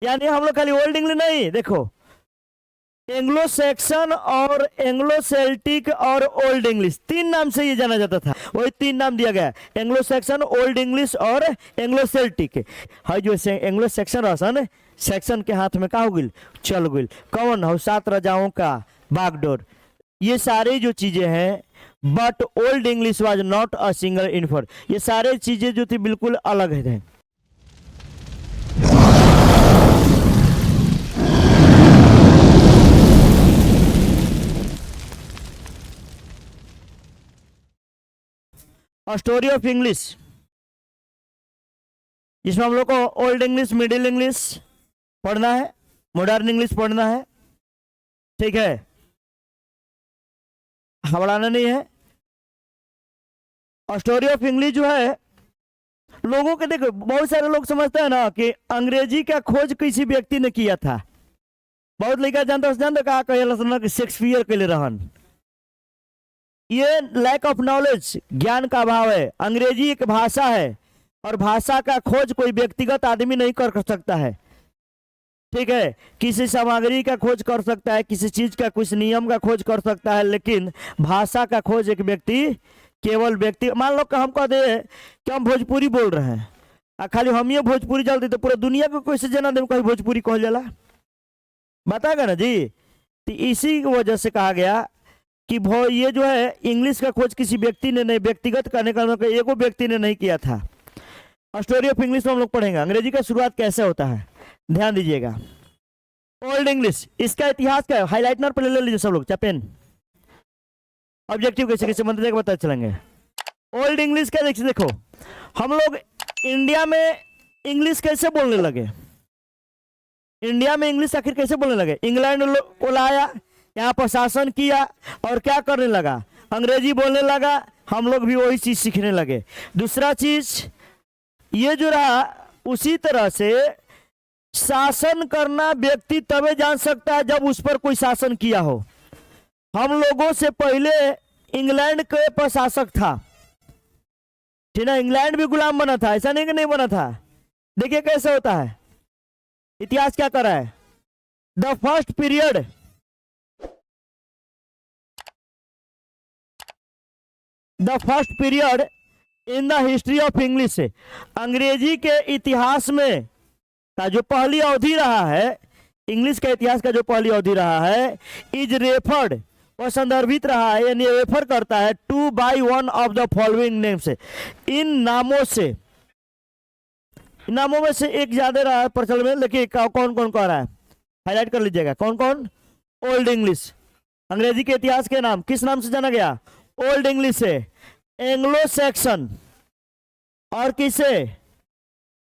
यानी हम लोग खाली ओल्ड इंग्लिश नहीं, देखो एंग्लो सैक्सन और एंग्लो सेल्टिक और ओल्ड इंग्लिश तीन नाम से ये जाना जाता था, वही तीन नाम दिया गया, एंग्लो सैक्सन, ओल्ड इंग्लिश और एंग्लो सेल्टिक। है जो एंग्लो सैक्सन रहसन, सैक्सन के हाथ में का हो गई, चल गई, कौन हो, 7 राजाओं का बागडोर, ये सारी जो चीजें हैं। But old English was not a single infer, ये सारे चीजें जो थी बिल्कुल अलग है। स्टोरी ऑफ इंग्लिश, जिसमें हम लोग को ओल्ड इंग्लिश, मिडिल इंग्लिश पढ़ना है, मॉडर्न इंग्लिश पढ़ना है, ठीक है, हवड़ाना नहीं है। और स्टोरी ऑफ इंग्लिश जो है, लोगों के देखो बहुत सारे लोग समझते हैं ना कि अंग्रेजी का खोज किसी व्यक्ति ने किया था। बहुत लड़का जानते कहा कहे शेक्सपियर के लिए रहन, ये लैक ऑफ नॉलेज, ज्ञान का अभाव है। अंग्रेजी एक भाषा है और भाषा का खोज कोई व्यक्तिगत आदमी नहीं कर सकता है, ठीक है, किसी सामग्री का खोज कर सकता है, किसी चीज का कुछ नियम का खोज कर सकता है, लेकिन भाषा का खोज एक व्यक्ति, केवल व्यक्ति, मान लो कि हम कह दे कि हम भोजपुरी बोल रहे हैं और खाली हम ये भोजपुरी चलती तो पूरा दुनिया को कैसे जना दे कहीं भोजपुरी कह जाला, बताएगा ना जी। तो इसी की वजह से कहा गया कि ये जो है इंग्लिश का खोज किसी व्यक्ति ने नहीं, व्यक्तिगत करने का एगो व्यक्ति ने नहीं किया था। स्टोरी ऑफ इंग्लिश में हम लोग पढ़ेंगे अंग्रेजी का शुरुआत कैसे होता है, ध्यान दीजिएगा। ओल्ड इंग्लिश, इसका इतिहास क्या है, हाईलाइटनर पर ले लीजिए सब लोग, पेन, ऑब्जेक्टिव कैसे कैसे बनते जाएगा पता चलेंगे। ओल्ड इंग्लिश का देखिए, देखो हम लोग इंडिया में इंग्लिश कैसे बोलने लगे, इंडिया में इंग्लिश आखिर कैसे बोलने लगे, इंग्लैंड को लाया, यहाँ पर शासन किया और क्या करने लगा, अंग्रेजी बोलने लगा, हम लोग भी वही चीज सीखने लगे। दूसरा चीज ये जो रहा, उसी तरह से शासन करना व्यक्ति तभी जान सकता है जब उस पर कोई शासन किया हो। हम लोगों से पहले इंग्लैंड के प्रशासक था, ठीक है, इंग्लैंड भी गुलाम बना था, ऐसा नहीं कि नहीं बना था। देखिए कैसे होता है, इतिहास क्या कर रहा है। The first period, the first period in the history of English, अंग्रेजी के इतिहास में का जो पहली अवधि रहा है, इंग्लिश के इतिहास का जो पहली अवधि रहा है, इज रेफर्ड, वह संदर्भित रहा है, यानी रेफर करता है to by one of the following names, इन नामों से, इन नामों में से एक ज्यादा रहा है प्रचलन में, देखिए कौन कौन कह रहा है, हाईलाइट कर लीजिएगा कौन कौन। ओल्ड इंग्लिश, अंग्रेजी के इतिहास के नाम किस नाम से जाना गया, ओल्ड इंग्लिश से, एंग्लो सैक्सन और किसे,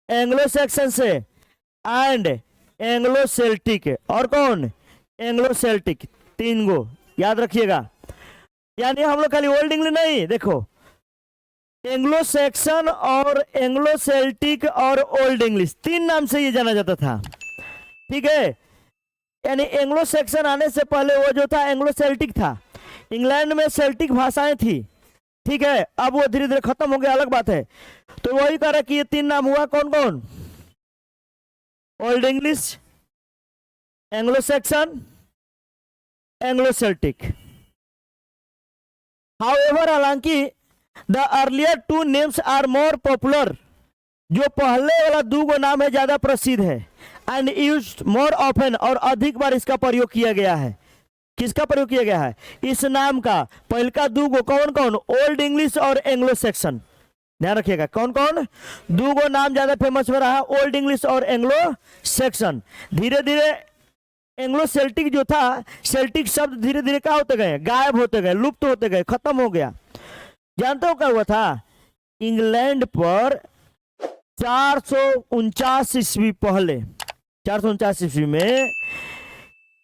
एंग्लो सैक्सन से, एंड एंग्लो सेल्टिक, और कौन, एंग्लो सेल्टिक, 3 गो याद रखिएगा। यानी हम लोग खाली ओल्ड इंग्लिश नहीं, देखो एंग्लो सैक्सन और एंग्लो सेल्टिक और ओल्ड इंग्लिश 3 नाम से ये जाना जाता था, ठीक है। यानी एंग्लो सैक्सन आने से पहले वो जो था एंग्लो सेल्टिक था, इंग्लैंड में सेल्टिक भाषाएं थी, ठीक है, अब वो धीरे धीरे खत्म हो गया, अलग बात है। तो वही कह रहा कि ये 3 नाम हुआ, कौन कौन, Old English, Anglo Saxon, Anglo Celtic. However, हालांकि the earlier 2 names are more popular, जो पहले वाला 2 गो नाम है ज्यादा प्रसिद्ध है, एंड यूज्ड मोर ऑफन, और अधिक बार इसका प्रयोग किया गया है। किसका प्रयोग किया गया है, इस नाम का, पहले का 2 गो कौन कौन, ओल्ड इंग्लिश और एंग्लो सेक्शन, ध्यान रखिएगा कौन कौन 2 गो नाम ज्यादा फेमस हो रहा है, ओल्ड इंग्लिश और एंग्लो सेक्शन। धीरे धीरे एंग्लो सेल्टिक जो था, सेल्टिक शब्द धीरे धीरे क्या होते गए, गायब होते गए, लुप्त होते गए, खत्म हो गया। जानते हो क्या हुआ था, इंग्लैंड पर 449 ईस्वी पहले, 449 ईस्वी में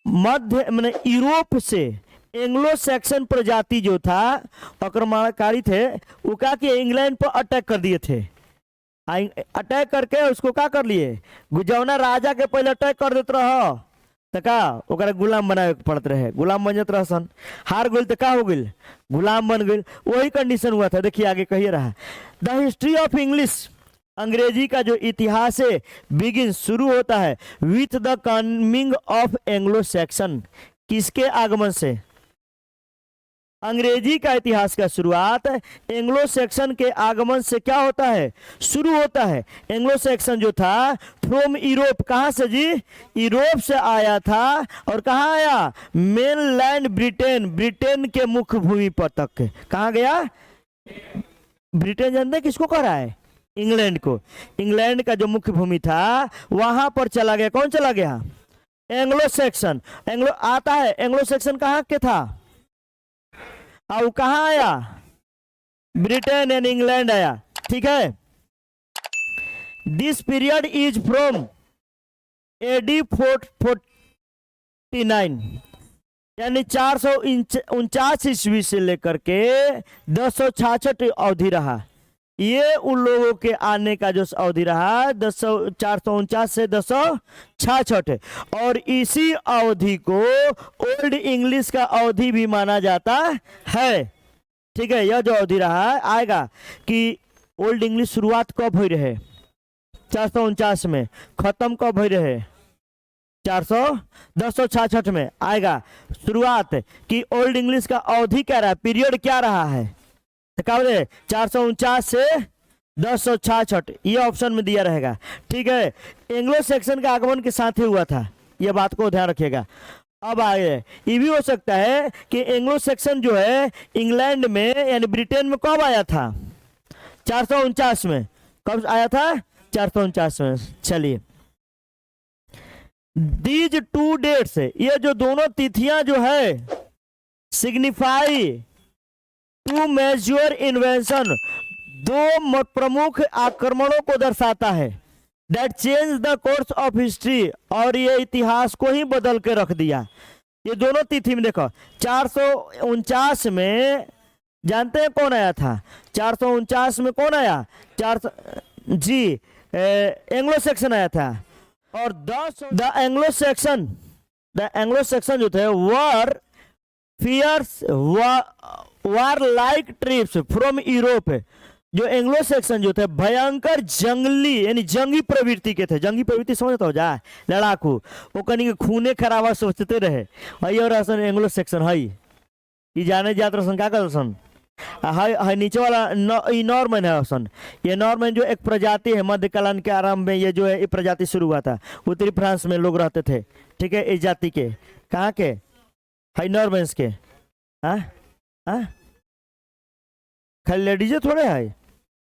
मध्य मैंने यूरोप से एंग्लो सैक्सन प्रजाति जो था, आक्रमणकारी थे, वो क्या किए, इंग्लैंड पर अटैक कर दिए थे। अटैक करके उसको क्या कर लिए, गुजौना राजा के पहले अटैक कर देते रहो तो का ओकरा गुलाम बनावे पड़त रहे, गुलाम बन जात रहसन, हार गइल तो का हो गइल, गुलाम बन गइल, वही कंडीशन हुआ था। देखिए आगे कहिए रहा, द हिस्ट्री ऑफ इंग्लिश अंग्रेजी का जो इतिहास है बिगिन शुरू होता है with the coming of Anglo Saxon. किसके आगमन से? अंग्रेजी का इतिहास का शुरुआत एंग्लो सेक्शन के आगमन से क्या होता है? शुरू होता है। एंग्लो सेक्शन जो था फ्रॉम यूरोप, कहां से जी? यूरोप से आया था। और कहां आया? मेनलैंड ब्रिटेन, ब्रिटेन के मुख्य भूमि पर तक। कहां गया? ब्रिटेन जानते किसको कह रहा है? इंग्लैंड को। इंग्लैंड का जो मुख्य भूमि था वहां पर चला गया। कौन चला गया? Anglo Saxon. एंग्लो आता है, एंग्लो सेक्शन कहां के था? अब कहां आया? ब्रिटेन एंड इंग्लैंड आया। ठीक है। This period is from AD 449 यानी 449 ईस्वी से लेकर के 1066 अवधि रहा। ये उन लोगों के आने का जो अवधि रहा 449 से 1066, और इसी अवधि को ओल्ड इंग्लिश का अवधि भी माना जाता है। ठीक है। यह जो अवधि रहा आएगा कि ओल्ड इंग्लिश शुरुआत कब हुई रहे? 449 में। खत्म कब हुई रहे? 1066 में। आएगा शुरुआत कि ओल्ड इंग्लिश का अवधि क्या रहा, पीरियड क्या रहा है? तो क्या बोले? 449 से 1066, ये ऑप्शन में दिया रहेगा। ठीक है। एंग्लो सेक्शन का आगमन के साथ ही हुआ था, ये बात को ध्यान रखिएगा। अब आगे ये भी हो सकता है कि एंग्लो सेक्शन जो है इंग्लैंड में यानी ब्रिटेन में कब आया था? 449 में। कब आया था? 449 में। चलिए, दीज टू डेट्स, ये जो दोनों तिथियां जो है सिग्निफाई टू मेजर इन्वेंशन, दो प्रमुख आक्रमणों को दर्शाता है। That change the course of history, और ये इतिहास को ही बदल के रख दिया। ये दोनों तिथि में देखो, 449 में जानते हैं कौन आया था? 449 में कौन आया? एंग्लो सेक्शन आया था। और द एंग्लो सेक्शन जो थे were fierce warlike tribes from Europe. जो एंग्लो सेक्शन जो थे भयंकर जंगली यानी जंगी प्रवृत्ति के थे। जंगी प्रवृत्ति समझता हो जा, लड़ाकू, वो कहीं खूने खराबा सोचते रहे। और एंग्लो सेक्शन है ये जाने जात रसन का रसन है नीचे वाला नॉर्मन है रसन। ये नॉर्मन जो एक प्रजाति है, मध्यकालीन के आरंभ में ये जो है ये प्रजाति शुरू हुआ था। उत्तरी फ्रांस में लोग रहते थे। ठीक है। इस जाति के कहाँ के है? नॉर्मन्स के। हाँ हाँ, खाली लेडीजे थोड़े है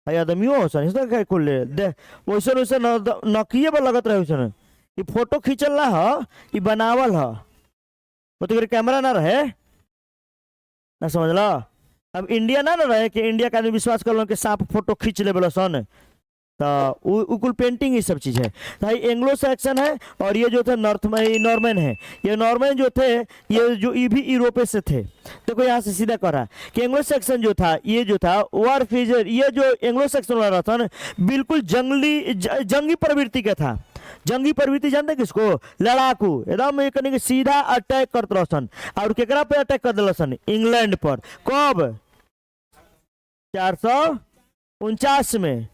आदमियों हो सन इसका खुल दे वैसे वैसे नकिए पर लगत रहे वैसे। ये फोटो खींचल ना हो, ये बनावल हो, वो तो कैमरा ना रहे ना, समझ लो। अब इंडिया ना रहे कि इंडिया का आदमी विश्वास कर लो कि सांप फोटो खींच ले बोलो सन, तो कुल पेंटिंग ये सब चीज है। तो एंग्लो सेक्शन है और ये जो थे नॉर्मन है। ये नॉर्मन जो थे ये भी यूरोप से थे। देखो यहाँ से सीधा कह रहा कि एंग्लो सेक्शन जो था ये जो था वारफीजर, ये जो एंग्लो सेक्शन वाला था ना बिल्कुल जंगी प्रवृत्ति का था। जंगी प्रवृत्ति जानते किसको? लड़ाकू, एकदम कहीं सीधा अटैक करते रहसन। और केकरा पे अटैक कर दिलसन? इंग्लैंड पर। कब? 449 में।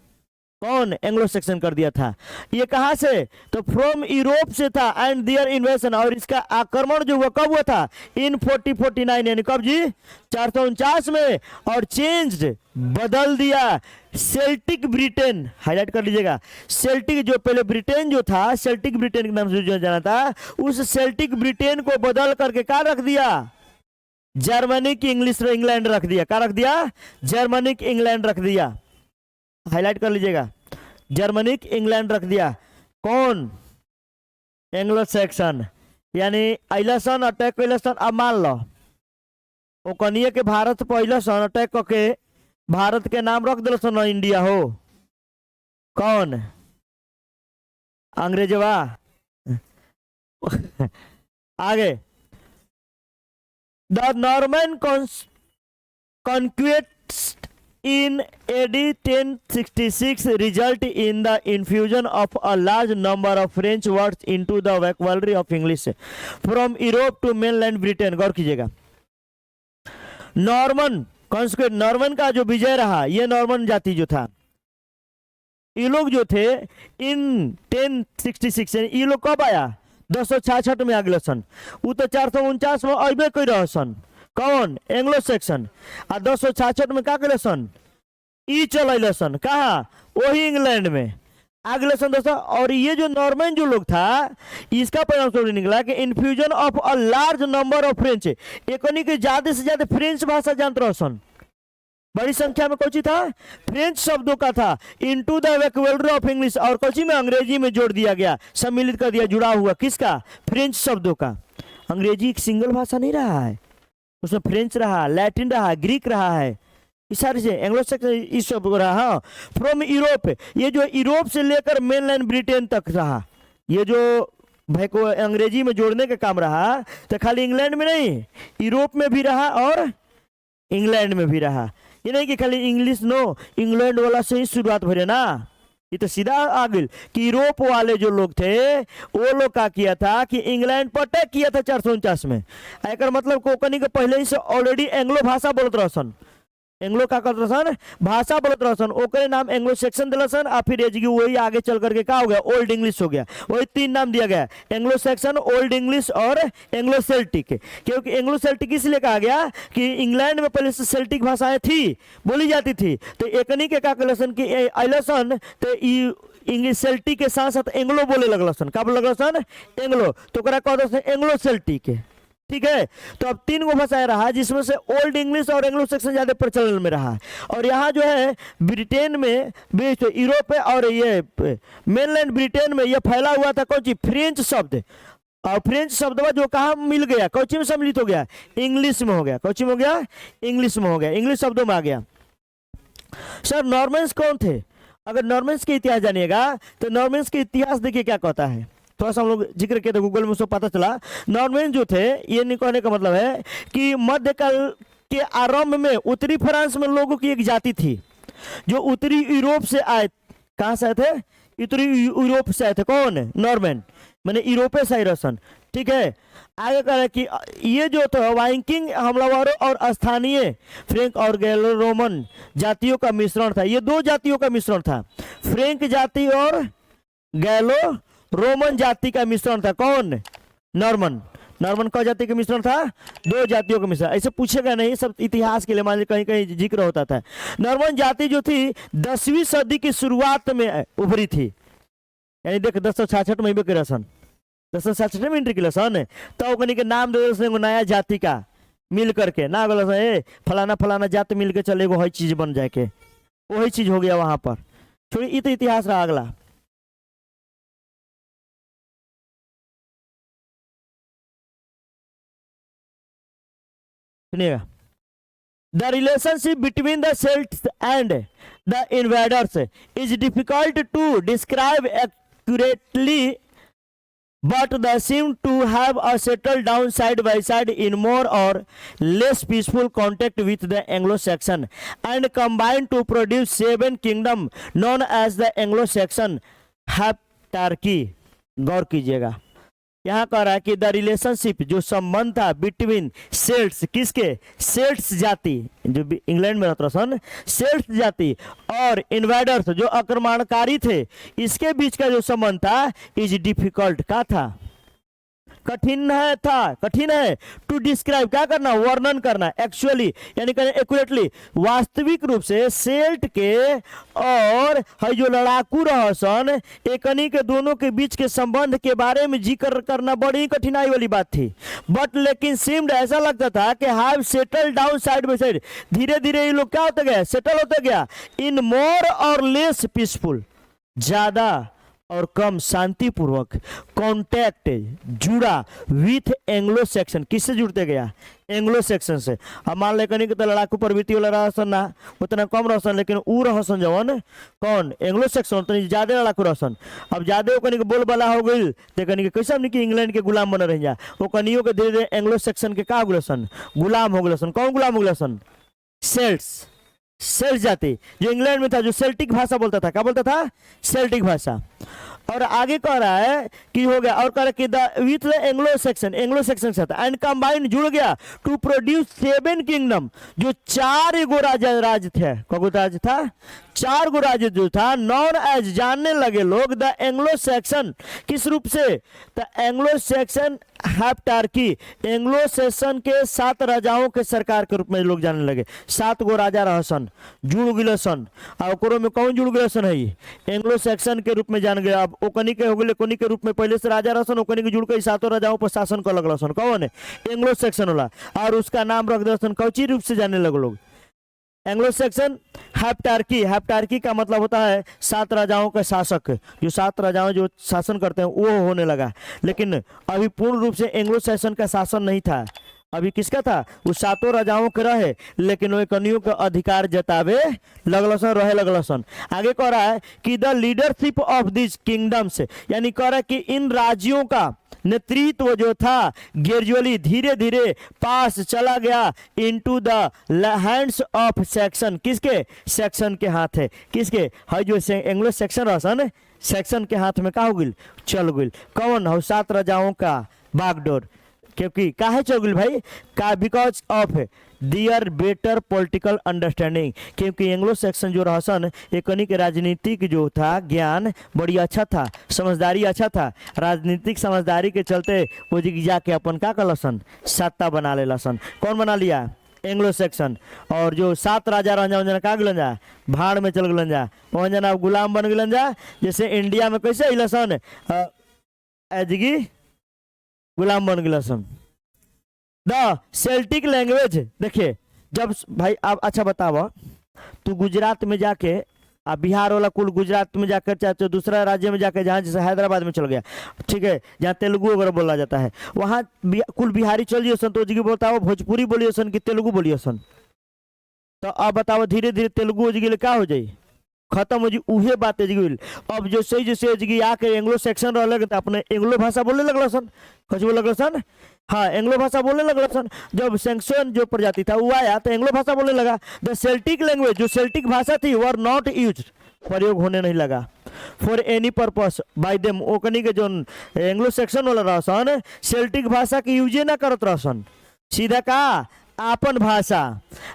कौन? एंग्लो सेक्शन कर दिया था। ये कहां से? तो फ्रॉम यूरोप से था एंड दियर इन्वेशन, और इसका आक्रमण जो हुआ कब हुआ था? इन 4049 यानी कब जी? 449 में। और चेंज्ड बदल दिया सेल्टिक ब्रिटेन, हाईलाइट कर लीजिएगा। सेल्टिक जो पहले ब्रिटेन जो था सेल्टिक ब्रिटेन के नाम से जो जाना था, उस सेल्टिक ब्रिटेन को बदल करके क्या रख दिया? जर्मनिक इंग्लिश इंग्लैंड रख दिया। क्या रख दिया? जर्मनिक इंग्लैंड रख दिया। हाईलाइट कर लीजिएगा, जर्मनिक इंग्लैंड रख दिया। कौन? एंग्लो सेक्शन यानी अइलसन अटैक कैलसन। अब मान लो वो कनिए के भारत पर अइलसन अटैक करके भारत के नाम रख दिलसन इंडिया हो। कौन? अंग्रेजवा। आगे the Norman conquest in AD 1066 result in the infusion of a large number of French words into the vocabulary of English from Europe to mainland Britain। गौर कीजिएगा, नॉर्मन कॉन्क्वेस्ट, नॉर्मन का जो विजय रहा, ये नॉर्मन जाति जो था ये लोग जो थे इन 1066 ये लोग कब आया 1066 में आ गए सन। वो तो 449 में अबे कर रहे सन कौन एंग्लो सेक्शन आ 1066 में का करे सन ई चल सन कहा वही इंग्लैंड में आ गए सन दोस्तों। और ये जो नॉर्मन जो लोग था इसका परिणाम स्वरूप निकला कि infusion of a large number of French एक के ज्यादा से ज्यादा फ्रेंच भाषा जानते रहो सन। बड़ी संख्या में कौची था फ्रेंच शब्दों का था into the vocabulary of English और कौची में अंग्रेजी में जोड़ दिया गया सम्मिलित कर दिया जुड़ा हुआ किसका फ्रेंच शब्दों का। अंग्रेजी एक सिंगल भाषा नहीं रहा है उसमें फ्रेंच रहा लैटिन रहा ग्रीक रहा है इस सारे से एंग्लो सेक्शन इस सब रहा। हाँ फ्रॉम यूरोप ये जो यूरोप से लेकर मेनलैंड ब्रिटेन तक रहा ये जो भाई को अंग्रेजी में जोड़ने का काम रहा तो खाली इंग्लैंड में नहीं यूरोप में भी रहा और इंग्लैंड में भी रहा। ये नहीं कि खाली इंग्लिश नो इंग्लैंड वाला से ही शुरुआत भरे ना ये तो सीधा आ गई कि यूरोप वाले जो लोग थे वो लोग का किया था कि इंग्लैंड पर अटैक किया था 449 में। एक मतलब कोकनी के पहले ही से ऑलरेडी एंग्लो भाषा बोलत रहसन एंग्लो का करत रहसन भाषा बोलत रहसन ओकरे नाम एंग्लो सेक्शन दिलसन आ फिर एजगी वही आगे चल करके का हो गया ओल्ड इंग्लिश हो गया। वही 3 नाम दिया गया एंग्लो सेक्शन ओल्ड इंग्लिश और एंग्लो सेल्टिक। क्योंकि एंग्लो सेल्टिक इसलिए कहा गया कि इंग्लैंड में पहले से सेल्टिक भाषाएं थी बोली जाती थी तो एकनी के का कलसन की अइलसन तो इंग्लिश सेल्टिक के साथ साथ एंग्लो बोले लगलसन का बोले लगलसन एंग्लो तो करा कह एंग्लो सेल्टिक ठीक है। तो अब 3 गो भाषाएं रहा जिसमें से ओल्ड इंग्लिश और एंग्लो सेक्शन ज्यादा प्रचलन में रहा और यहाँ जो है ब्रिटेन में यूरोप और ये मेनलैंड ब्रिटेन में ये फैला हुआ था कौन सी फ्रेंच शब्द और फ्रेंच शब्द जो कहाँ मिल गया कौची में सम्मिलित हो गया इंग्लिश में हो गया कौची में हो गया इंग्लिश में हो गया इंग्लिश शब्दों में आ गया। सर नॉर्मन्स कौन थे अगर नॉर्मन्स के इतिहास जानिएगा तो नॉर्मन्स के इतिहास देखिए क्या कहता है थोड़ा सा हम लोग जिक्र किया तो गूगल में उसको पता चला। नॉर्मन जो थे ये नहीं कहने का मतलब है कि मध्यकाल के आरंभ में उत्तरी फ्रांस में लोगों की एक जाति थी जो उत्तरी यूरोप से आए कहाँ से आए थे उत्तरी यूरोप से आए थे कौन नॉर्मन मैंने यूरोपे से रसन ठीक है। आगे कह रहे कि ये जो था वाइकिंग हमलावरों और स्थानीय फ्रेंक और गैलो रोमन जातियों का मिश्रण था। ये 2 जातियों का मिश्रण था फ्रेंक जाति और गैलो रोमन जाति का मिश्रण था कौन नॉर्मन नॉर्मन कौन जाति का मिश्रण था 2 जातियों का मिश्रण ऐसे पूछेगा नहीं सब इतिहास के लिए मान कहीं कहीं जिक्र होता था। नॉर्मन जाति जो थी 10वीं सदी की शुरुआत में उभरी थी यानी देख 1066 में भी सन 1066 में एंट्री किया सन तो कहीं के नाम दे नया जाति का मिल करके ना बोला फलाना फलाना जाति मिल के चले वही चीज बन जाए के वही चीज हो गया वहां पर छोड़ी ये तो इतिहास रहा अगला। The relationship between the Celts and the invaders is difficult to describe accurately, but they seem to have settled down side by side in more or less peaceful contact with the Anglo-Saxon and combined to produce 7 kingdoms known as the Anglo-Saxon heptarchy। गौर कीजिएगा यहाँ कह रहा है कि the relationship जो संबंध था between Celts किसके सेल्ट्स जाति जो इंग्लैंड में रहते सन सेल्ट्स जाति और इन्वाइडर्स जो आक्रमणकारी थे इसके बीच का जो संबंध था इज डिफिकल्ट का था कठिन है टू डिस्क्राइब क्या करना वर्णन करना एक्चुअली यानी एक्यूरेटली वास्तविक रूप से सेल्ट के और है जो लड़ाकू रहसन एकनी के दोनों के बीच के संबंध के बारे में जिक्र करना बड़ी कठिनाई वाली बात थी। बट लेकिन सिम्ड ऐसा लगता था कि have settle down side by side धीरे धीरे ये लोग क्या होते गए सेटल होते गया इन मोर और लेस पीसफुल ज्यादा और कम शांतिपूर्वक कॉन्टैक्ट जुड़ा विथ एंग्लो सेक्शन किससे जुड़ते गया एंग्लो सेक्शन से। अब मान ले कहीं तो लड़ाकू प्रवृत्ति वाला रहसन ना उतना कम रहसन लेकिन ऊ रहसन जवन कौन एंग्लो सेक्शन उतनी ज्यादा लड़ाकू रहसन। अब ज्यादा कहीं के बोल बाला हो गई तो कहीं कैसे हमने कि इंग्लैंड के गुलाम बन रह जा वो कनियों के धीरे धीरे एंग्लो सेक्शन के का हो गए गुलाम हो गए कौन गुलाम हो गए सेल्ट्स जाति जो इंग्लैंड में था जो सेल्टिक भाषा बोलता था क्या बोलता था सेल्टिक भाषा। और आगे कह रहा है कि हो गया, और कह रहा है कि the with the Anglo section से था एंड कंबाइन जुड़ गया टू प्रोड्यूस 7 किंगडम, जो 4 गो राजा राज थे। कौन राज था? 4 गो राज्य जो था, नॉन एज जानने लगे लोग द एंग्लो सेक्शन, किस रूप से? The Anglo Saxon Heptarchy, Anglo Saxon के 7 राजाओं के सरकार के रूप में लोग जानने लगे। 7 गो राजा रहसन, जुड़ गिले सन, और ओकरो में कौन जुड़ गिले सन है? एंग्लो सेक्शन के रूप में जान गया। अब ओकनी के हो गए, कोनी के रूप में पहले से राजा रहसन, ओकनी के जुड़ के 7 राजाओं पर शासन कर लगल सन। कौन है? एंग्लो सेक्शन वाला, और उसका नाम रख दे सन, कौची रूप से जानने लगे लोग? Anglo Saxon हैप्टार्की। हैप्टार्की का मतलब होता है 7 राजाओं के शासक, जो 7 राजाओं जो शासन करते हैं वो होने लगा। लेकिन अभी पूर्ण रूप से एंग्लो सेक्शन का शासन नहीं था। अभी किसका था? वो 7 राजाओं के रहे, लेकिन वो कनियों का अधिकार जतावे लगलसन, रहे लगलसन। आगे कह रहा है कि the leadership of this kingdoms, यानी कह रहा है कि इन राज्यों का नेतृत्व जो था ग्रेजुअली धीरे धीरे पास चला गया into the hands of section. किसके? सेक्शन के हाथ है। किसके? है जो एंग्लो सेक्शन रहसन, सेक्शन के हाथ में का हो गई? चल गई। कौन हो? 7 राजाओं का बागडोर। क्योंकि काहे चल गई भाई? का because of their better political understanding, क्योंकि एंग्लो सेक्शन जो रहसन एकनी के राजनीतिक जो था ज्ञान बड़ी अच्छा था, समझदारी अच्छा था। राजनीतिक समझदारी के चलते वो जी जाके अपन का कलसन सत्ता बना ले लसन। कौन बना लिया? Anglo Saxon. और जो 7 राजा रंजा का गलन जा, भाड़ में चल गलन जा, वहाँ जना गुलाम बन गलन जा। जैसे इंडिया में कैसे इलसन एजगी गुलाम बन गलसन। द सेल्टिक लैंग्वेज, देखिए जब भाई आप अच्छा बताओ, तू गुजरात में जाके, आप बिहार वाला कुल गुजरात में जाकर चाहे तो दूसरा राज्य में जाकर, जहाँ जैसे हैदराबाद में चल गया, ठीक है, जहाँ तेलुगु वगैरह बोला जाता है, वहाँ कुल बिहारी चल जियो सन, तो जी बोलता है भोजपुरी बोलियो सन कि तेलुगु बोलियो सन। तो अब बताओ धीरे धीरे तेलुगु जी क्या हो जाए? खत्म हो जी। उहे बात है। अब जो सही जैसे आके एंग्लो सेक्शन रह लगे तो अपने एंग्लो भाषा बोलने लगल सन। कुछ बोल लगल सन? हाँ, एंग्लो भाषा बोलने लगल सन। जब सेक्शन जो प्रजाति था वो आया तो एंग्लो भाषा बोलने लगा। द सेल्टिक लैंग्वेज, जो सेल्टिक भाषा थी, वर नॉट यूज, प्रयोग होने नहीं लगा for any purpose bye them. ओकनी के जो एंग्लो सेक्शन वाला रहसन सेल्टिक भाषा के यूजे ना करत रहसन, सीधा का आपन भाषा।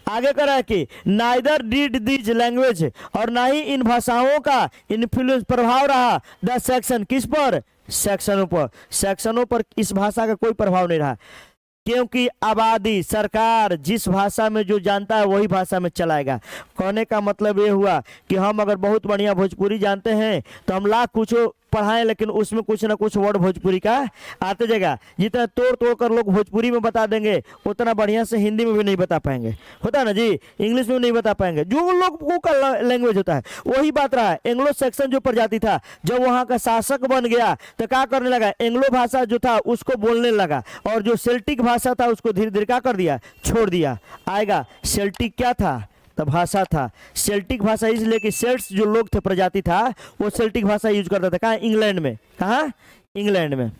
आगे करा कि नाइदर डिड दिस लैंग्वेज, और ना ही इन भाषाओं का इन्फ्लुएंस प्रभाव रहा द सेक्शन, किस पर? सेक्शनों पर। सेक्शनों पर इस भाषा का कोई प्रभाव नहीं रहा, क्योंकि आबादी सरकार जिस भाषा में जो जानता है वही भाषा में चलाएगा। कहने का मतलब ये हुआ कि हम अगर बहुत बढ़िया भोजपुरी जानते हैं तो हम लाख कुछ पढ़ाएं, लेकिन उसमें कुछ ना कुछ वर्ड भोजपुरी का आते जाएगा। जितना तोड़ तोड़ कर लोग भोजपुरी में बता देंगे उतना बढ़िया से हिंदी में भी नहीं बता पाएंगे, होता है ना जी, इंग्लिश में भी नहीं बता पाएंगे। जो लोग का लैंग्वेज होता है वही बात रहा है। एंग्लो सेक्शन जो प्रजाति था जब वहाँ का शासक बन गया तो क्या करने लगा? एंग्लो भाषा जो था उसको बोलने लगा, और जो सेल्टिक भाषा था उसको धीरे धीरे क्या कर दिया? छोड़ दिया। आएगा सेल्टिक क्या था? तो भाषा था। सेल्टिक भाषा इसलिए कि सेल्ट्स जो लोग थे प्रजाति था वो सेल्टिक भाषा यूज करता था। कहाँ? इंग्लैंड में। कहाँ? इंग्लैंड में।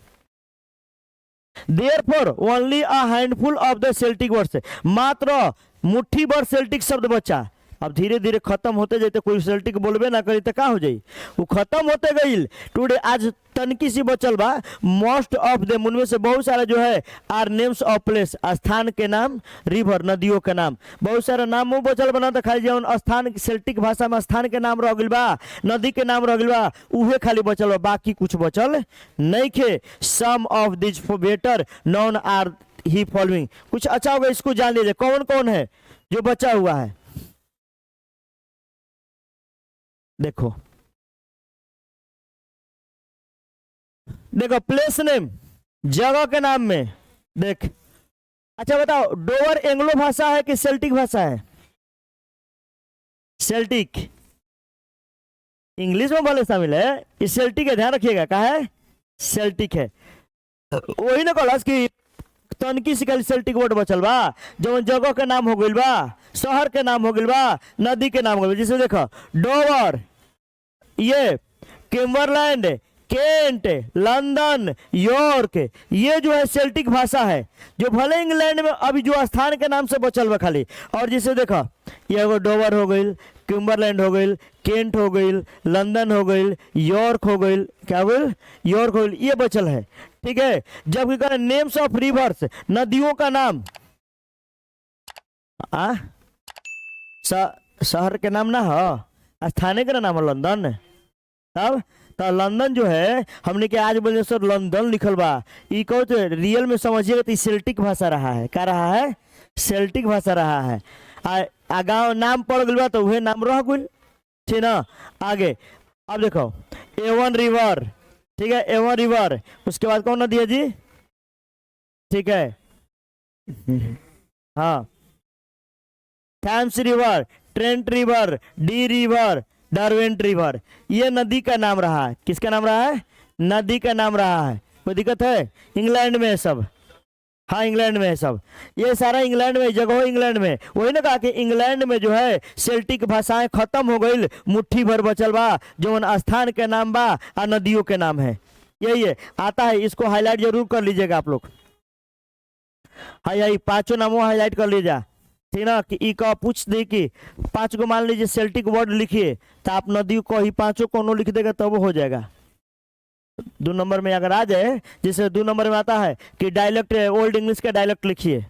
Therefore only a handful of the Celtic words, मात्र मुट्ठी भर सेल्टिक शब्द बचा। अब धीरे धीरे खत्म होते जाते, कोई सेल्टिक बोलबे ना करी तो का हो जाई? वो खत्म होते गई। टुडे आज तनकी सी बचल बा। मोस्ट ऑफ देम, उनमें से बहुत सारा जो है आर नेम्स ऑफ प्लेस, स्थान के नाम, रिवर नदियों के नाम, बहुत सारा नाम वो बचल बना तो खाली जौन स्थान सेल्टिक भाषा में स्थान के नाम रह गइल बा, नदी के नाम रह गइल बा, उहे खाली बचल बा, बाकी कुछ बचल नहीं खे। Some of the better known are the following. कुछ अच्छा होगा इसको जान लीजिए कौन कौन है जो बचा हुआ है। देखो देखो प्लेस नेम, जगह के नाम में देख। अच्छा बताओ, डोवर एंग्लो भाषा है कि सेल्टिक भाषा है? सेल्टिक। इंग्लिश में भले शामिल है, ये सेल्टिक है, ध्यान रखिएगा। कहा है? सेल्टिक है। वही ना कहलास कि तनकी सिकल सेल्टिक वर्ड बचल बा, जो जगह के नाम हो गइल बा, शहर के नाम हो गइल बा, नदी के नाम हो गइल। जैसे देखो डोवर, ये किम्बरलैंड, केंट, लंदन, यॉर्क, ये जो है सेल्टिक भाषा है, जो भले इंग्लैंड में अभी जो स्थान के नाम से बचल बा खाली। और जैसे देखो ये एगो डोवर हो गई, किम्बरलैंड हो गई, केंट हो गई, लंदन हो गई, यॉर्क हो गई, क्या हो गई, यॉर्क हो गई, ये बचल है। ठीक है, जब करें नेम्स ऑफ रिवर्स, नदियों का नाम, आ शहर के नाम ना हो, स्थानीय का नाम है लंदन। तब तो लंदन जो है हमने के आज बोले सर लंदन लिखल बा, ई कहो तो रियल में समझिएगा तो सेल्टिक भाषा रहा है। क्या रहा है? सेल्टिक भाषा रहा है। गाँव नाम पड़ गल बा तो वह नाम रह गई, ठीक ना। आगे अब देखो एवन रिवर, ठीक है, एवन रिवर, उसके बाद कौन नदी है जी? ठीक है, हाँ, Thames river, Trent river, Dee river, Derwent river, ये नदी का नाम रहा है। किसका नाम रहा है? नदी का नाम रहा है। कोई दिक्कत है? इंग्लैंड में है सब, हाँ इंग्लैंड में है सब, ये सारा इंग्लैंड में, जगह इंग्लैंड में। वही ना कहा कि इंग्लैंड में जो है सेल्टिक भाषाएं खत्म हो गई, मुट्ठी भर बचल बा जो स्थान के नाम बा और नदियों के नाम है। यही है, आता है, इसको हाईलाइट जरूर कर लीजिएगा आप लोग। हाँ यही पांचों नामों हाईलाइट कर लीजिए, ठीक ना। कि ई का पूछ दे कि 5 को मान लीजिए सेल्टिक वर्ड लिखिए, तो आप नदी को ही 5 को लिख देगा तब हो जाएगा। 2 नंबर में अगर आ जाए, जैसे 2 नंबर में आता है कि डायलेक्ट, ओल्ड इंग्लिश का डायलेक्ट लिखिए,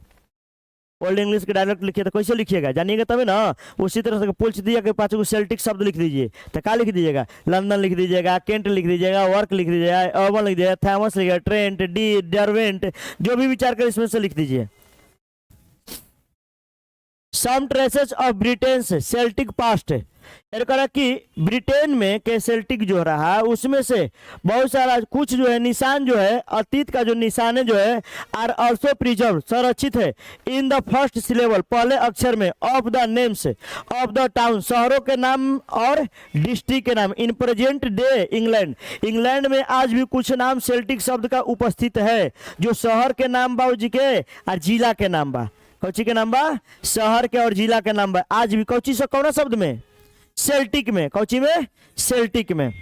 ओल्ड इंग्लिश का डायलेक्ट लिखिए, तो कैसे लिखिएगा जानिएगा तभी ना। उसी तरह से पूछ दिया कि 5 को सेल्टिक शब्द लिख दीजिए, तो क्या लिख दीजिएगा? लंदन लिख दीजिएगा, केंट लिख दीजिएगा, वर्क लिख दीजिएगा, अर्बन लिख दीजिएगा, थॉमस लिख दीजिएगा, ट्रेंट, डी, डरवेंट, जो भी विचार कर इसमें से लिख दीजिए। सम ट्रेसेस ऑफ ब्रिटेन से सेल्टिक पास्ट, कि ब्रिटेन में के सेल्टिक जो रहा है उसमें से बहुत सारा कुछ जो है निशान जो है, अतीत का जो निशान है जो है, आर ऑल्सो प्रिजर्व, संरक्षित है इन द फर्स्ट सिलेबल, पहले अक्षर में, of the names of the town, शहरों के नाम और डिस्ट्रिक्ट के नाम, in present day England, England में आज भी कुछ नाम सेल्टिक शब्द का उपस्थित है, जो शहर के नाम बा जी के और जिला के नाम बा। कौची के नाम बा? शहर के और जिला के नाम बा। आज भी कौची से कौन शब्द में? सेल्टिक में। कौची में? सेल्टिक में।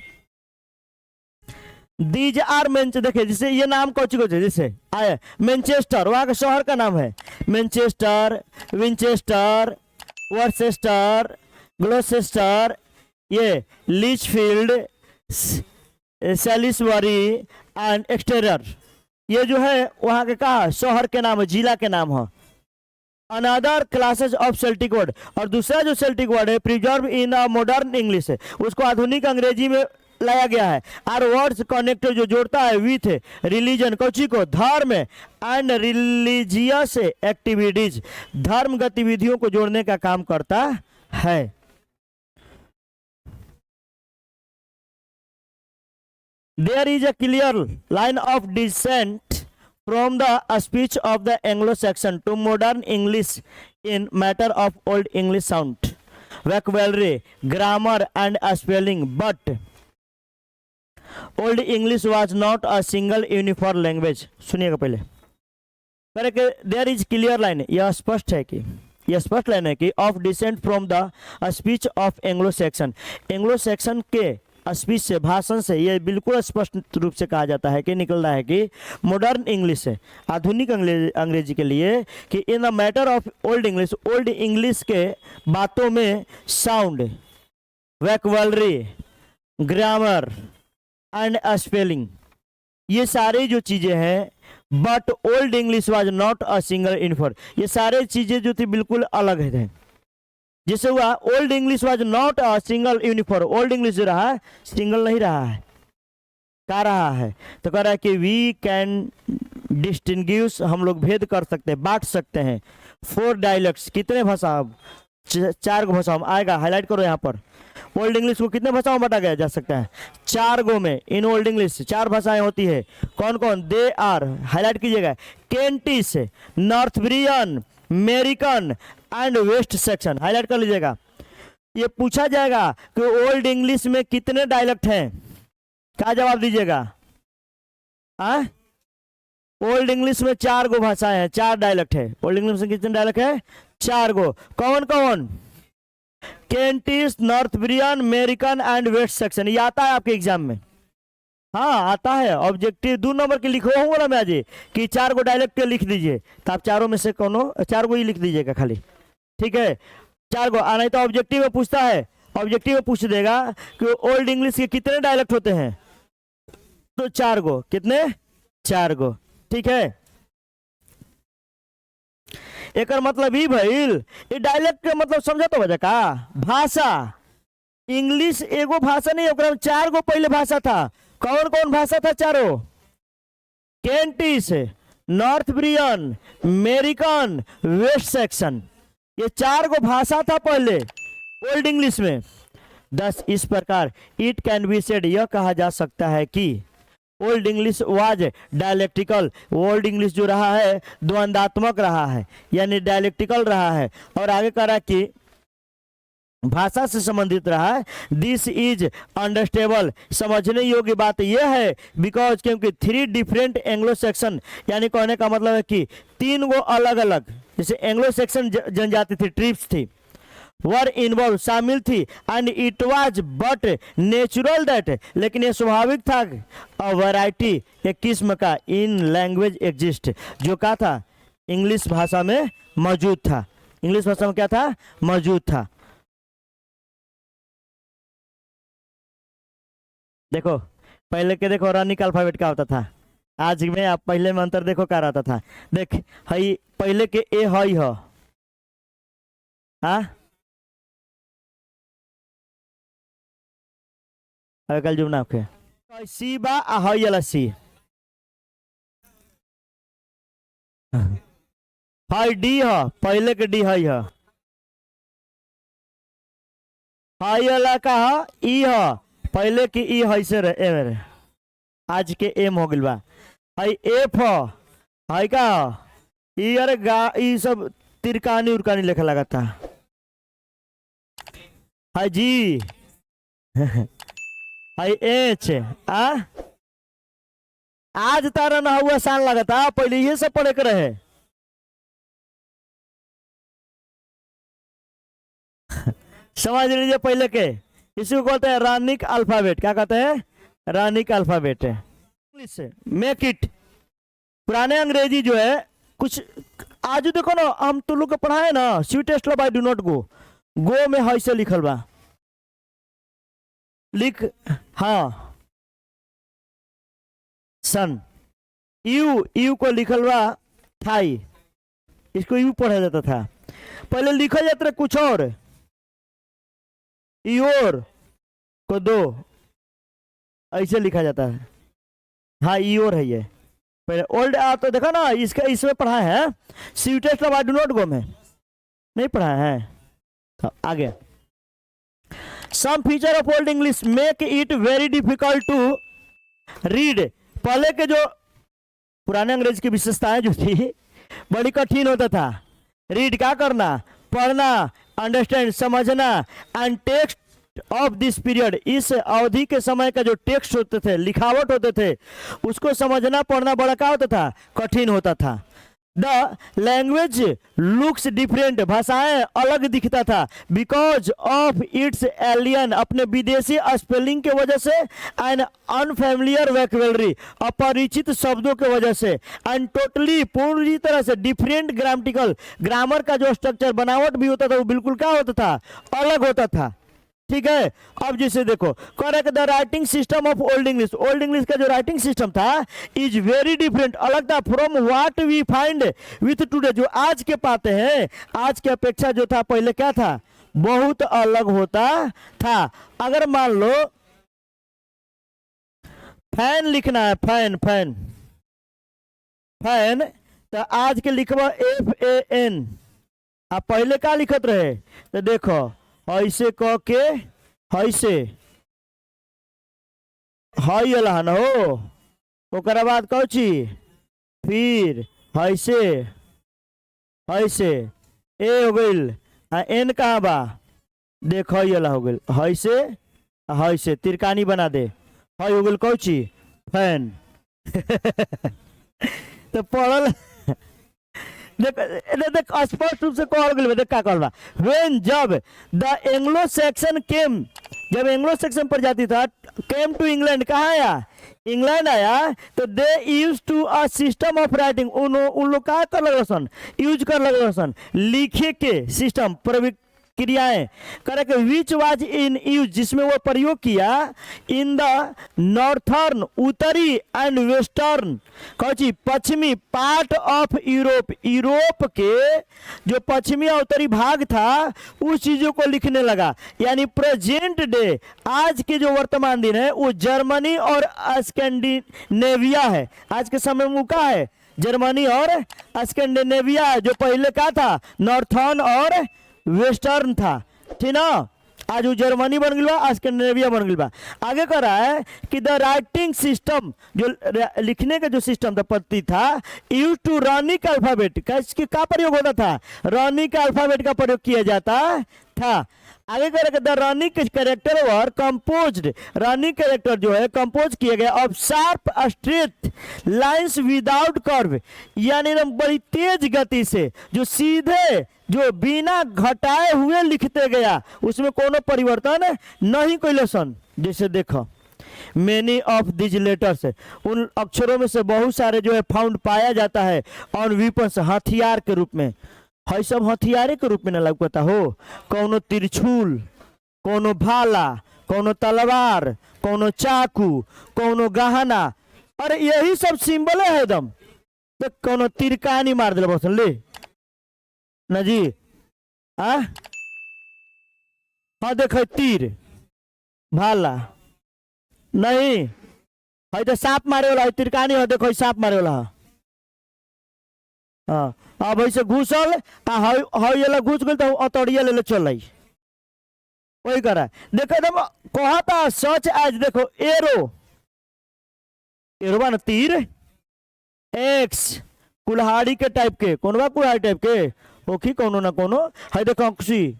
दीज आर मेंच, देखिए जैसे ये नाम कौची को जैसे आए मैनचेस्टर, वहां का शहर का नाम है मैनचेस्टर, विंचेस्टर, वर्सेस्टर, ग्लोसेस्टर, ये लीचफील्ड, सैलिसबरी एंड एक्सटेरियर, ये जो है वहां के कहा शहर के नाम है, जिला के नाम है। Another classes of Celtic word, और दूसरा जो सेल्टिक वर्ड है preserve in a modern English है, उसको आधुनिक अंग्रेजी में लाया गया है। आर वर्ड्स कनेक्टेड, जो जोड़ता है विथ रिलीजन, कौची को? धर्म, एंड रिलीजियस एक्टिविटीज, धर्म गतिविधियों को जोड़ने का काम करता है। There is a clear line of descent from the speech of the Anglo-Saxon to modern English in matter of Old English sound, vocabulary, grammar and spelling, but Old English was not a single uniform language। सुनिएगा पहले, कह रहे there is clear line, यह स्पष्ट है कि, यह स्पष्ट लाइन है कि of decent from the speech of Anglo Saxon, Anglo Saxon के स्पीच से, भाषण से, ये बिल्कुल स्पष्ट रूप से कहा जाता है कि निकल रहा है कि मॉडर्न इंग्लिश है, आधुनिक अंग्रेजी के लिए, कि in the matter of old English, old English के बातों में sound, vocabulary, grammar and spelling, ये सारी जो चीजें हैं, but old English was not a single uniform, ये सारे चीजें जो थी बिल्कुल अलग है। जिससे हुआ old English was not a single uniform, old English जो रहा है सिंगल नहीं रहा है, क्या रहा है? तो कह रहा है कि वी कैन डिस्टिंग्विश, हम लोग भेद कर सकते हैं, बांट सकते हैं। 4 डायलेक्ट्स, कितने भाषा? 4 भाषा में आएगा, हाईलाइट करो यहाँ पर। ओल्ड इंग्लिश को कितने भाषाओं में बांटा गया जा सकता है? 4 गो में। इन ओल्ड इंग्लिश 4 भाषाएं होती है, कौन कौन? दे आर, हाईलाइट कीजिएगा, Kentish, Northumbrian, Mercian and West Saxon, highlight कर लीजिएगा। ये पूछा जाएगा कि ओल्ड इंग्लिश में कितने डायलेक्ट हैं, क्या जवाब दीजिएगा? ओल्ड इंग्लिश में 4 गो भाषाएं हैं, 4 डायलेक्ट है। ओल्ड इंग्लिश में कितने डायलेक्ट है? 4 गो। कौन कौन? केंटिश, Northumbrian, Mercian and West section. ये आता है आपके एग्जाम में, हाँ आता है। ऑब्जेक्टिव 2 नंबर के लिखो होंगे ना मैं आज कि 4 गो डायलेक्ट लिख दीजिए, तो आप चारों में से कोनो 4 गो ही लिख दीजिएगा खाली, ठीक है। 4 गो। नहीं तो ऑब्जेक्टिव में पूछता है, ऑब्जेक्टिव में पूछ देगा कि ओल्ड इंग्लिश के कितने डायलेक्ट होते हैं, तो 4 गो। कितने? 4 गो। ठीक है, एक मतलब ही भइल। ये डायलेक्ट के मतलब समझा तो वजह का भाषा। इंग्लिश एगो भाषा नहीं, ओकरा में 4 गो पहले भाषा था। कौन कौन भाषा था? चारों। केंटिश, नॉर्थब्रियन, अमेरिकन, वेस्ट सेक्शन, ये 4 गो भाषा था पहले ओल्ड इंग्लिश में। दस इस प्रकार इट कैन बी सेड, यह कहा जा सकता है कि old English was dialectical, old English जो रहा है द्वंदात्मक रहा है, यानी डायलेक्टिकल रहा है। और आगे कह रहा कि भाषा से संबंधित रहा है। दिस इज अंडरस्टेबल, समझने योग्य बात यह है, बिकॉज क्योंकि 3 डिफरेंट एंग्लो सेक्शन, यानी कहने का मतलब है कि 3 गो अलग अलग, जैसे एंग्लो सेक्शन जनजाति थी, ट्रिब्स थी, वर इन्वॉल्व, शामिल थी। And it was but natural that, लेकिन ये स्वाभाविक था, अ वैरायटी, एक किस्म का, इन लैंग्वेज एग्जिस्ट, जो क्या था इंग्लिश भाषा में मौजूद था। इंग्लिश भाषा में क्या था? मौजूद था। देखो पहले के, देखो रनिक अल्फाबेट क्या होता था, आज में आप पहले में अंतर देखो क्या रहता था। देख हई पहले के ए हई हो, हाँ अब कल जुमना आपके सी बा आ हई वाला सी, हई डी हो, पहले के डी हई हो, हई वाला का हो ई हो, पहले की ई हई से रहे, आज के एम हो गइल बा। हई एफ हो, हई का हो ई, अरे गा ई सब तिरकानी उरकानी लिखा लगा था। हई जी हई एच आ, आज तारा ना हुआ आसान लगा था, पहले ये सब पढ़े के रहे। समझ लीजिए पहले के, इसी को कहते हैं रानिक अल्फाबेट। क्या कहते हैं? रानिक अल्फाबेट है। इंग्लिश से मेक इट, पुराने अंग्रेजी जो है कुछ, आज देखो ना हम तो लोग को पढ़ाए ना, sweetest love I do not go, go में हई से लिखल बा, लिख, हाँ सन, यू, यू को लिखल बा थाई, इसको यू पढ़ा जाता था। पहले लिखा जाता था कुछ और, ईयोर को दो ऐसे लिखा जाता है। हाँ ईयोर है ये पहले ओल्ड। तो देखा ना इसका, इसमें पढ़ा है sweetest love I do not go में, नहीं पढ़ा है। तो आगे, some feature of old English make it very difficult to read. पहले के जो पुराने अंग्रेज की विशेषताएं जो थी, बड़ी कठिन होता था रीड, क्या करना, पढ़ना, अंडरस्टैंड, समझना। And text of this period, इस अवधि के समय का जो टेक्स्ट होते थे, लिखावट होते थे, उसको समझना पढ़ना बड़ा क्या होता था, कठिन होता था। द लैंग्वेज लुक्स डिफरेंट, भाषाएं अलग दिखता था, बिकॉज ऑफ इट्स एलियन, अपने विदेशी स्पेलिंग के वजह से, एंड अनफेमिलियर वोकैबुलरी, अपरिचित शब्दों के वजह से, एंड टोटली, पूरी तरह से डिफरेंट ग्रामेटिकल, ग्रामर का जो स्ट्रक्चर बनावट भी होता था वो बिल्कुल क्या होता था, अलग होता था। ठीक है, अब जैसे देखो correct, the writing system of old English, old English का जो राइटिंग सिस्टम था इज वेरी डिफरेंट, अलग था from what we find with today, जो आज के पाते हैं, आज के अपेक्षा जो था पहले क्या था, बहुत अलग होता था। अगर मान लो फैन लिखना है, फैन, फैन, फैन, तो आज के लिखवा FAN, आप पहले क्या लिखत रहे, तो देखो ऐसे कह के, ऐसे हई अला न हो, ओकरा बाद कौची, फिर ऐसे, ऐसे ए हो गइल, एन कहाँ बा, देख हई अला हो गइल, ऐसे ऐसे तिरकानी बना दे, हई हो गइल कौची, फैन। तो पढ़ल देख देख स्पष्ट रूप से कह गइल, देख का कहल, व्हेन, जब द एंग्लो सेक्शन केम, जब एंग्लो सेक्शन पर जाती था, केम टू इंग्लैंड, कहाँ आया, इंग्लैंड आया, तो they use to a system of writing, उन लोग क्या कर लगे सन, यूज कर लगे सन, लिखे के सिस्टम, क्रियाएं करे कि विच वाज इन यूज, जिसमें वो प्रयोग किया इन द नॉर्थर्न, उत्तरी एंड वेस्टर्न, कौची पश्चिमी पार्ट ऑफ यूरोप, यूरोप के जो पश्चिमी और उत्तरी भाग था उस चीजों को लिखने लगा। यानी प्रेजेंट डे, आज के जो वर्तमान दिन है वो जर्मनी और स्कैंडिनेविया है। आज के समय में क्या है, जर्मनी और स्कैंडिनेविया, जो पहले क्या था नॉर्थर्न और वेस्टर्न था, ठीक ना। आज वो जर्मनी बन गया, स्कैंडिनेविया बन गया। आगे कह रहा है कि द राइटिंग सिस्टम, जो लिखने का जो सिस्टम था पद्धति था, यूज टू रॉनिक अल्फाबेट, इसकी क्या प्रयोग होता था, रॉनिक अल्फाबेट का प्रयोग किया जाता था। आगे कह रहा है the Ronic character were composed, Ronic character जो है कंपोज किया गया of sharp straight lines without curve, यानी एकदम बड़ी तेज गति से जो सीधे जो बिना घटाए हुए लिखते गया, उसमें कोनो परिवर्तन नहीं कैले सन। जैसे देखो मेनी ऑफ दिज लेटर्स, उन अक्षरों में से बहुत सारे जो है फाउंड पाया जाता है ऑन वीपन्स, हथियार के रूप में। है सब हथियारे के रूप में न लगता हो, कोनो तिरछुल, कोनो भाला, कोनो तलवार, कोनो चाकू, कोनो गहना, अरे यही सब सिंबल है एकदम। तो कोनो तीर कहानी मार दिला बस ले ना जी। हाँ देख तीर भाला नहीं है, तो सांप मारे वाला है, तीर कहानी है, देखो सांप मारे वाला है। हाँ अब ऐसे घुसल ये घुस गई तो अतड़िया ले चल वही करा। देखो एकदम कहता सच आज, देखो एरो, एरो बा ना तीर, एक्स कुल्हाड़ी के टाइप के, कौन बा कुल्हाड़ी टाइप के होखी कोनो ना कोनो है, देखो अंकुशी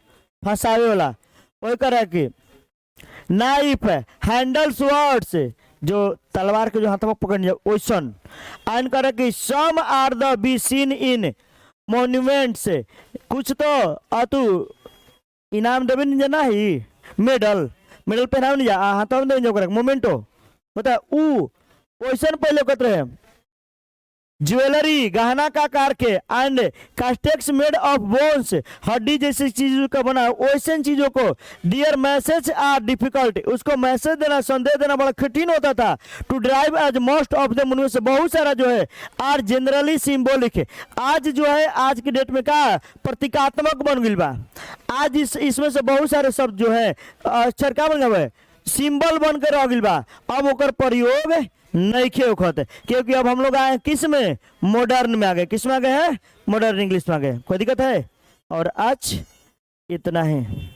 फंसावे वाला वही करा कि नाइफ हैंडल स्वर्ड्स, जो तलवार के जो हाथ में पकड़ ओसन एंड करे कि some are the be seen in monuments, कुछ तो अतु इनाम देवे नहीं जाना ही, मेडल मेडल पहनावे नहीं जा हाथ में देवे जो मोमेंटो बता ऊ ओसन पहले कहते रहे, ज्वेलरी गहना का आकार के and caskets made of bones, हड्डी जैसी चीजों का बना, वैसे चीजों को डियर मैसेज आर डिफिकल्ट, उसको मैसेज देना संदेश देना बड़ा कठिन होता था। To drive as most of the से बहुत सारा जो है आर जनरली सिंबॉलिक है, आज जो है आज की डेट में का प्रतीकात्मक बन गई बा। आज इसमें से बहुत सारे शब्द जो है अक्षर का बन गए सिंबल बन कर रह गई बा। अब ओकर प्रयोग नहीं खे होखत, क्योंकि अब हम लोग आए किस में, मॉडर्न में आ गए। किस में आ गए हैं, मॉडर्न इंग्लिश में आ गए। कोई दिक्कत है। और आज इतना है।